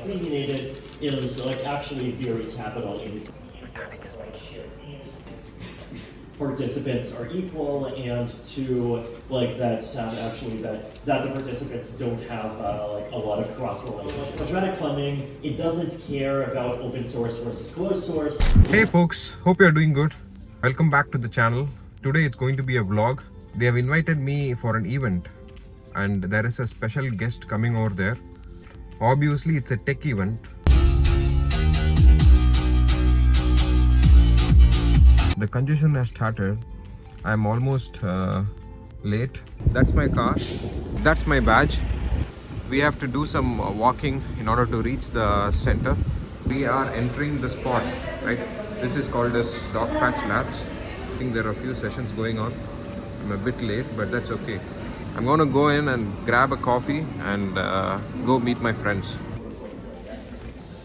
unopinionated is like actually very capital in participants are equal, and to like that actually that the participants don't have like a lot of cross relationship. Quadratic funding, it doesn't care about open source versus closed source. Hey folks, hope you're doing good. Welcome back to the channel. Today it's going to be a vlog. They have invited me for an event and there is a special guest coming over there. Obviously it's a tech event. The congestion has started. I'm almost late. That's my car. That's my badge. We have to do some walking in order to reach the center. We are entering the spot, right? This is called as Dog Patch Labs. I think there are a few sessions going on. I'm a bit late, but that's okay. I'm gonna go in and grab a coffee and go meet my friends.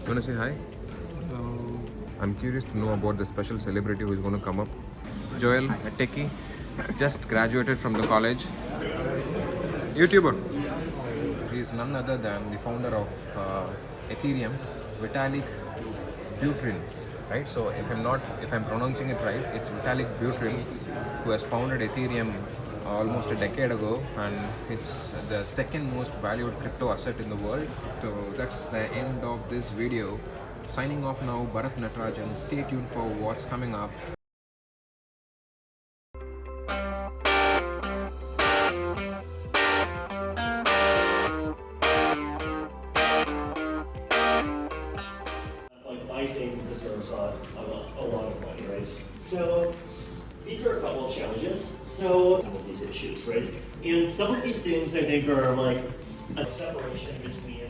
You wanna say hi? I'm curious to know about the special celebrity who is going to come up. Joel, a techie, just graduated from the college. YouTuber. He is none other than the founder of Ethereum, Vitalik right? So if I'm pronouncing it right, it's Vitalik who has founded Ethereum almost a decade ago, and it's the second most valued crypto asset in the world. So that's the end of this video. Signing off now, Barath Natarajan. Stay tuned for what's coming up. Like my thing deserves a lot of money, right? So these are a couple of challenges. So some of these issues, right? And some of these things I think are like a separation between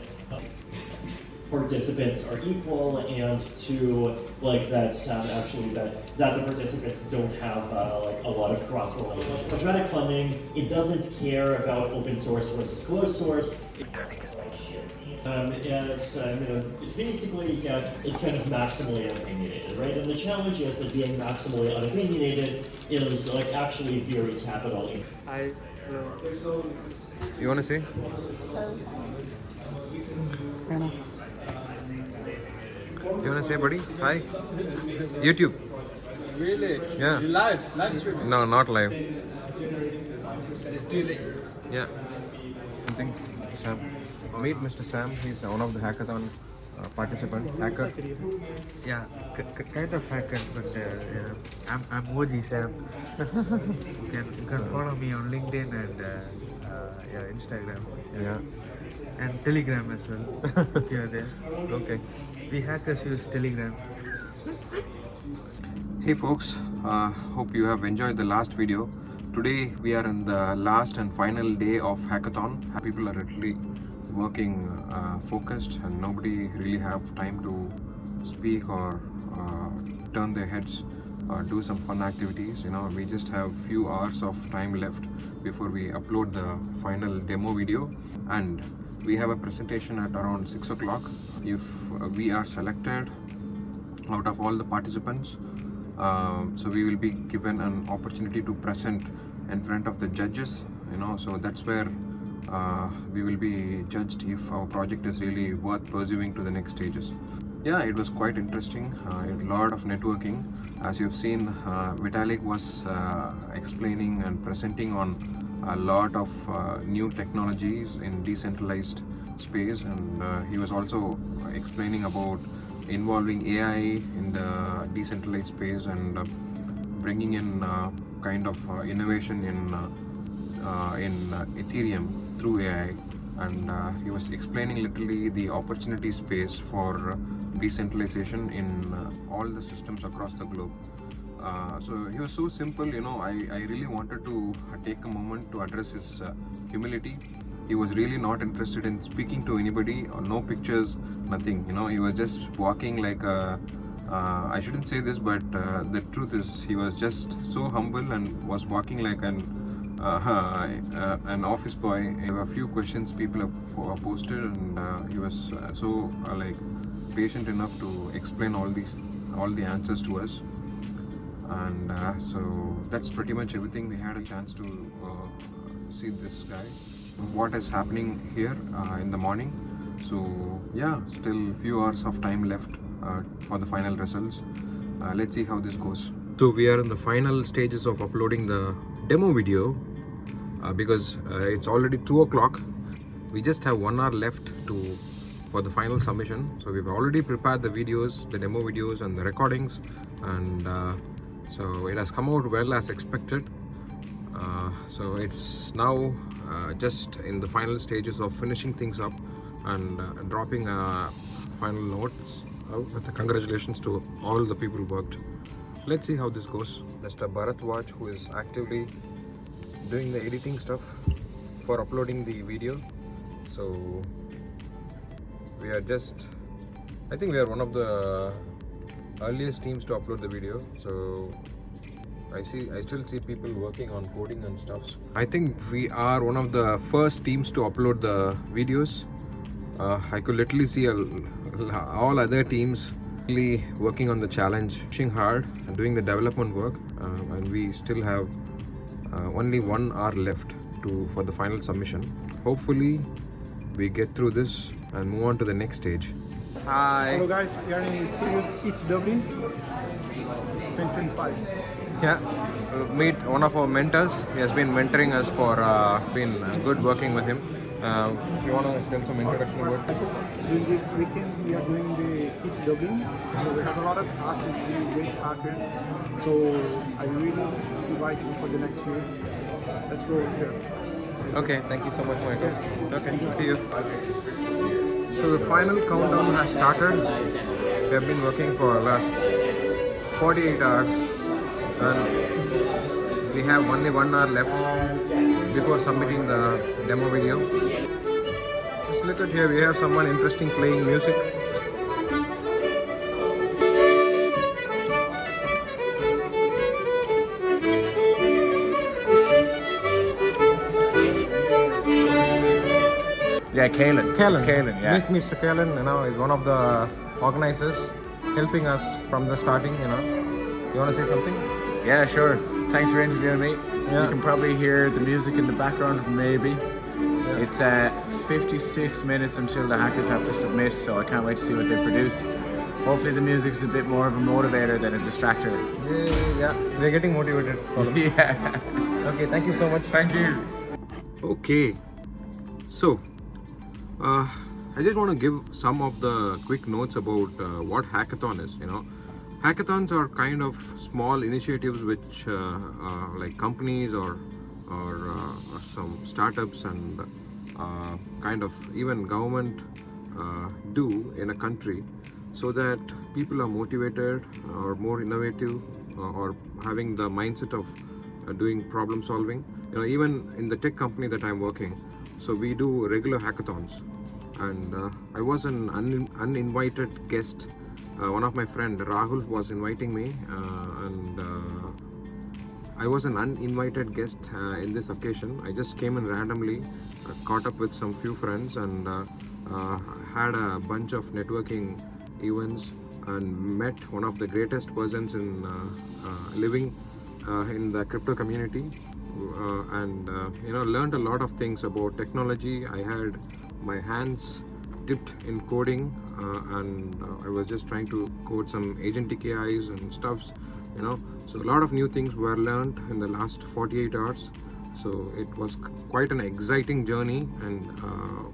participants are equal, and to like that actually that the participants don't have like a lot of cross relationship. Quadratic funding, it doesn't care about open source versus closed source. It's basically, it's kind of maximally unopinionated, right? And the challenge is that being maximally unopinionated is like actually very capital. You want to say? You want to say, buddy? Hi. YouTube. Really? Yeah. You live streaming? No, not live. Let's do this. Yeah. I think Sam. Meet Mr. Sam. He's one of the hackathon participant. Hacker. Yeah, kind of hacker, but yeah, I'm OG Sam. You can follow me on LinkedIn and yeah, Instagram. Yeah. And Telegram as well. If you're there. Okay. We hackers use Telegram. Hey folks, hope you have enjoyed the last video. Today we are in the last and final day of Hackathon. People are literally working focused and nobody really have time to speak or turn their heads or do some fun activities. You know, we just have few hours of time left before we upload the final demo video, and we have a presentation at around 6 o'clock. If we are selected out of all the participants, so we will be given an opportunity to present in front of the judges, you know, so that's where we will be judged if our project is really worth pursuing to the next stages. Yeah, it was quite interesting, a lot of networking. As you've seen, Vitalik was explaining and presenting on a lot of new technologies in decentralized space, and he was also explaining about involving AI in the decentralized space and bringing in kind of innovation in Ethereum through AI, and he was explaining literally the opportunity space for decentralization in all the systems across the globe. So he was so simple, you know. I really wanted to take a moment to address his humility. He was really not interested in speaking to anybody, or no pictures, nothing, you know. He was just walking like a I shouldn't say this, but the truth is he was just so humble and was walking like an office boy. There were a few questions people have posted, and he was so like patient enough to explain all the answers to us. And so that's pretty much everything. We had a chance to see this guy. What is happening here in the morning? So yeah, still few hours of time left for the final results. Let's see how this goes. So we are in the final stages of uploading the demo video because it's already 2 o'clock. We just have 1 hour left for the final submission. So we've already prepared the videos, the demo videos and the recordings, and so it has come out well as expected. So it's now just in the final stages of finishing things up and dropping a final note with the congratulations to all the people who worked. Let's see how this goes. Mr. Barath who is actively doing the editing stuff for uploading the video. So we are just, I think we are one of the earliest teams to upload the video. So I still see people working on coding and stuff. I think we are one of the first teams to upload the videos. I could literally see all other teams really working on the challenge, pushing hard and doing the development work, and we still have only 1 hour left for the final submission. Hopefully we get through this and move on to the next stage. Hi. Hello guys, we are in ETH Dublin 2025. Yeah, we'll meet one of our mentors. He has been mentoring us for been good working with him. You want to tell some introduction about it? This weekend we are doing the ETH Dublin. So we have a lot of hackers, really great hackers. So I really invite you for the next year. Let's go with us. Okay, thank you so much, Michael. Okay, see you. So the final countdown has started. We have been working for the last 48 hours and we have only 1 hour left before submitting the demo video. Just look at here, we have someone interesting playing music. Yeah, Kalen. It's Kalen, yeah. Mr. Kalen, is one of the organizers, helping us from the starting, You want to say something? Yeah, sure. Thanks for interviewing me. Yeah. You can probably hear the music in the background, maybe. Yeah. It's 56 minutes until the hackers have to submit, so I can't wait to see what they produce. Hopefully the music's a bit more of a motivator than a distractor. Yeah. We're getting motivated. Yeah. Okay, thank you so much. Thank you. Okay, so I just want to give some of the quick notes about what Hackathon is. Hackathons are kind of small initiatives which like companies or some startups and kind of even government do in a country, so that people are motivated or more innovative or having the mindset of doing problem solving. Even in the tech company that I'm working, so we do regular hackathons, and I was an uninvited guest. One of my friend Rahul was inviting me, and I was an uninvited guest in this occasion. I just came in randomly, caught up with some few friends, and had a bunch of networking events and met one of the greatest persons in living in the crypto community, and learned a lot of things about technology. I had my hands dipped in coding, and I was just trying to code some agentic AIs and stuffs, so a lot of new things were learned in the last 48 hours. So it was quite an exciting journey, and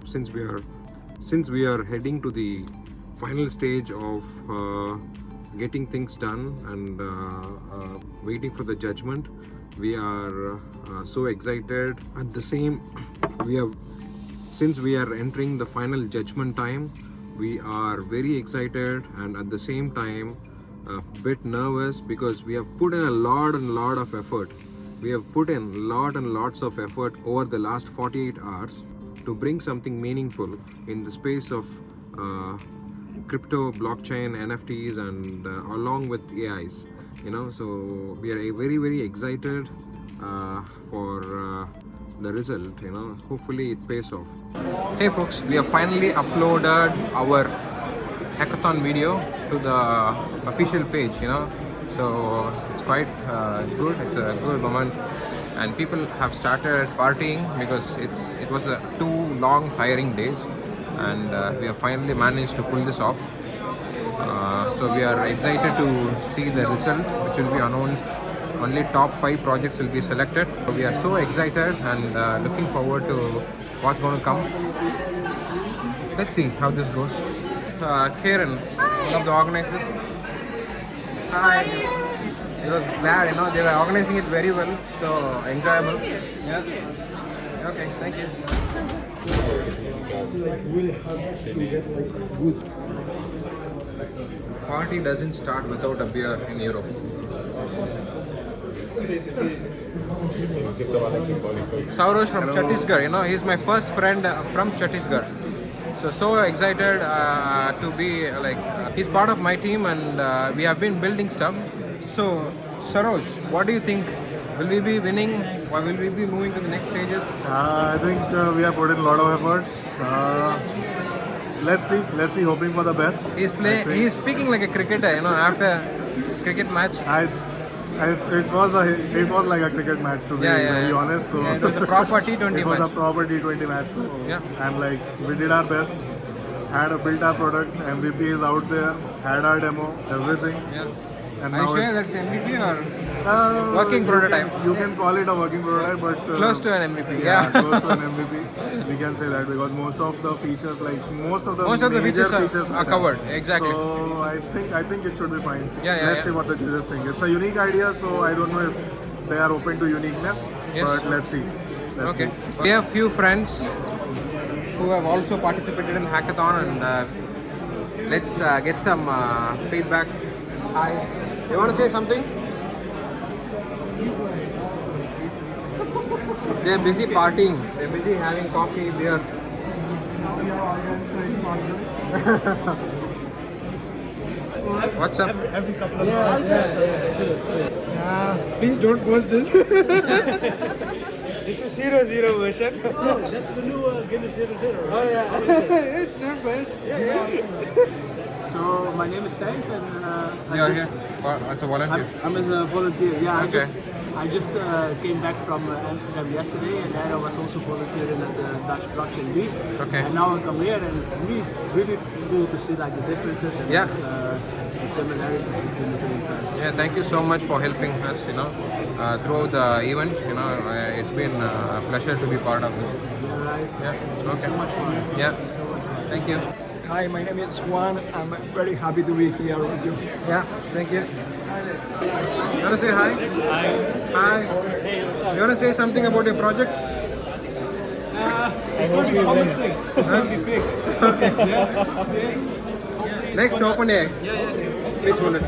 since we are heading to the final stage of getting things done and waiting for the judgment, we are so excited. At the same, since we are entering the final judgment time, we are very excited and at the same time a bit nervous, because we have put in a lot of effort. We have put in lots of effort over the last 48 hours to bring something meaningful in the space of crypto, blockchain, NFTs, and along with AIs. So we are very excited for the result. Hopefully it pays off. Hey folks, we have finally uploaded our hackathon video to the official page. So it's quite good. It's a good moment, and people have started partying because it was 2 long tiring days. and we have finally managed to pull this off. So we are excited to see the result, which will be announced. Only top 5 projects will be selected. So we are so excited and looking forward to what's going to come. Let's see how this goes. Karen, one of the organizers. Hi. It was glad, they were organizing it very well, so enjoyable. Yeah. Okay, thank you. Party doesn't start without a beer in Europe. Saurosh from Chhattisgarh, he's my first friend from Chhattisgarh. So excited to be he's part of my team, and we have been building stuff. So Saurosh, what do you think? Will we be winning, or will we be moving to the next stages? I think we have put in a lot of efforts. Let's see, hoping for the best. He's speaking like a cricketer, after cricket match. It was like a cricket match, to be very honest. So it was a proper T20 match. It was a proper T20 match. So and we did our best. Built our product. MVP is out there. Had our demo, everything. Yeah. And Are you now sure that's MVP or working prototype? You can call it a working prototype, but close to an MVP. Yeah, close to an MVP. We can say that because most of the features, most of the major features are covered. Exactly. So I think it should be fine. Let's see what the judges think. It's a unique idea, so I don't know if they are open to uniqueness. Yes. But let's see. Okay. We have few friends who have also participated in Hackathon, and let's get some feedback. Hi. You want to say something? They're busy partying. They're busy having coffee, beer. What's up? Every couple of please don't post this. This is 0.0 version. Oh, that's the new Guinness 0.0. Oh yeah, it's not bad. Yeah. So my name is Thijs, and You are here as a volunteer. I'm as a volunteer. Yeah, Okay. I just came back from Amsterdam yesterday, and then I was also volunteering at the Dutch Blockchain Week. Okay. And now I come here, and for me it's really cool to see the differences and the similarities between the two events. Yeah, thank you so much for helping us, throughout the event. It's been a pleasure to be part of this. Right. Yeah, It's been so much fun. Yeah, So much fun. thank you. Hi, my name is Juan. I'm very happy to be here with you. Yeah, thank you. You want to say hi? Hi. Hi. You want to say something about your project? It's going to be promising. It's going to be big. Next, open air. Please hold it.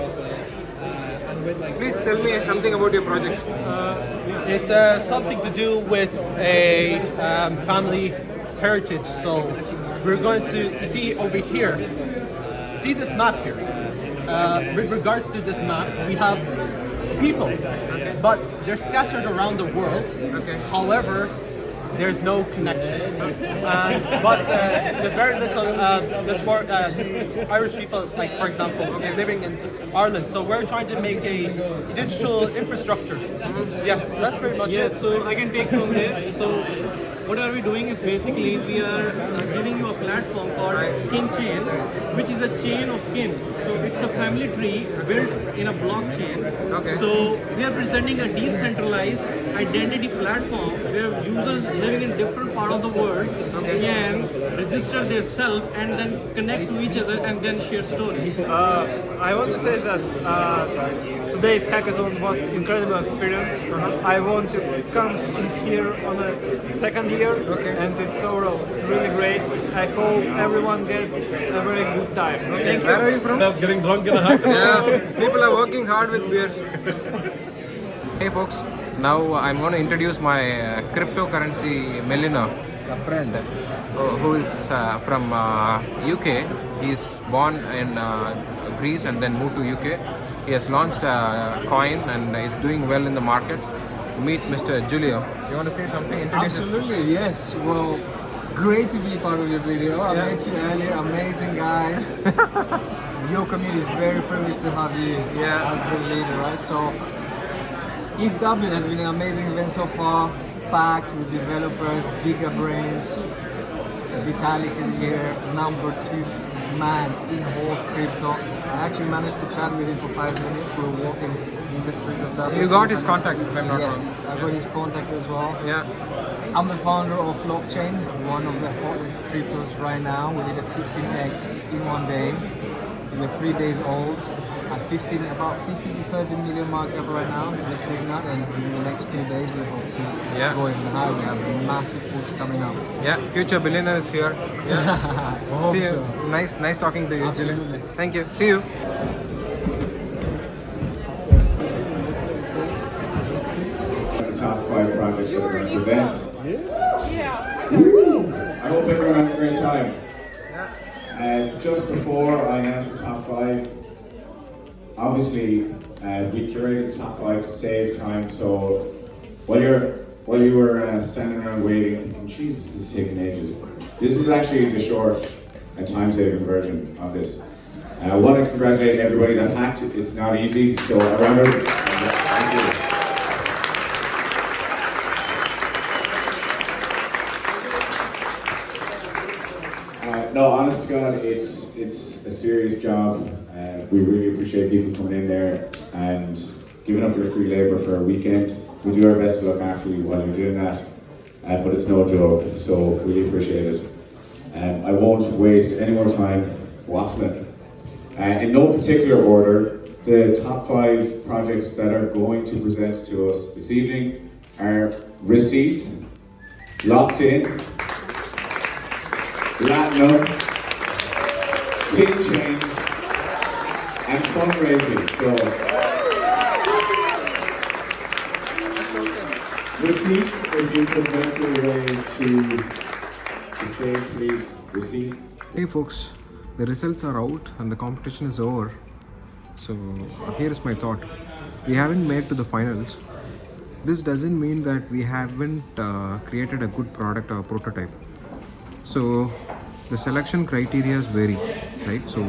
Please tell me something about your project. It's something to do with a family heritage. So we're going to see over here. See this map here. With regards to this map, we have people, but they're scattered around the world. However, there's no connection. But there's very little, there's more Irish people, like for example, living in Ireland. So we're trying to make a digital infrastructure. Yeah, that's pretty much it. So I can take from here. So what are we doing is basically we are giving you a platform called Kin Chain, which is a chain of kin. So it's a family tree built in a blockchain. So we are presenting a decentralized identity platform where users living in different part of the world can register their self and then connect to each other and then share stories. I want to say that today's hackathon was an incredible experience. I want to come in here on a second year, and it's overall really great. I hope everyone gets a very good time. Thank you. Where are you from? That's getting drunk in a hackathon. Yeah, people are working hard with beer. Hey folks, now I'm going to introduce my cryptocurrency Melina, a friend who is from UK. He's born in Greece and then moved to UK. He has launched a coin and is doing well in the markets. Meet Mr. Giulio. You want to say something? Absolutely, yes. Well, great to be part of your video. I met you earlier, amazing guy. Your community is very privileged to have you as the leader, right? So, ETH Dublin has been an amazing event so far, packed with developers, giga brains, Vitalik is here, number 2 man in whole of crypto. I actually managed to chat with him for 5 minutes. We were walking in the streets of Dublin. You got his contact, if I'm not wrong. Yes, I got his contact as well. Yeah. I'm the founder of Blockchain, one of the hottest cryptos right now. We did a 15x in one day. We're 3 days old. At about 15 to 30 million market cap right now. We're seeing that, and in the next few days we hope to go even higher. We have a massive push coming up. Yeah, future billionaire is here. Yeah. I hope See you. so. Nice talking to you. Absolutely. Thank you. See you. The top 5 projects that are going to present. I hope everyone had a great time. Just before I announce the top 5, obviously we curated the top 5 to save time. So while you were standing around waiting, thinking, Jesus, this is taking ages. This is actually the short and time-saving version of this. I want to congratulate everybody that hacked. It's not easy, so a round of thank you. No, honest to God, it's a serious job. We really appreciate people coming in there and giving up your free labour for a weekend. We do our best to look after you while you're doing that, but it's no joke, so really appreciate it. I won't waste any more time waffling. In no particular order, the top 5 projects that are going to present to us this evening are Receipt, Locked In, Platinum, King Chain, and fundraising. So, Receipt, if you could make your way to the stage, please. Receipt. Hey folks, the results are out and the competition is over. So here's my thought. We haven't made to the finals. This doesn't mean that we haven't created a good product or prototype. So the selection criteria vary, right? So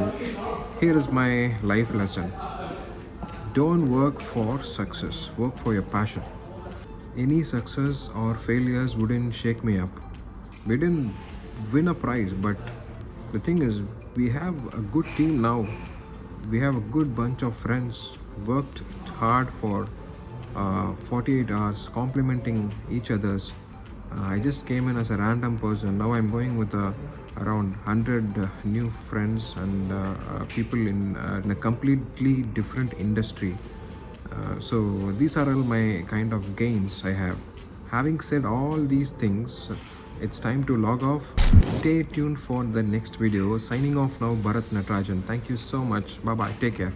here is my life lesson. Don't work for success, work for your passion. Any success or failures wouldn't shake me up. We didn't win a prize, but the thing is, we have a good team now. We have a good bunch of friends, worked hard for 48 hours, complimenting each other's. I just came in as a random person. Now I'm going with around 100 new friends and people in a completely different industry. So these are all my kind of gains I have. Having said all these things, it's time to log off. Stay tuned for the next video. Signing off now, Barath, Natarajan. Thank you so much. Bye bye. Take care.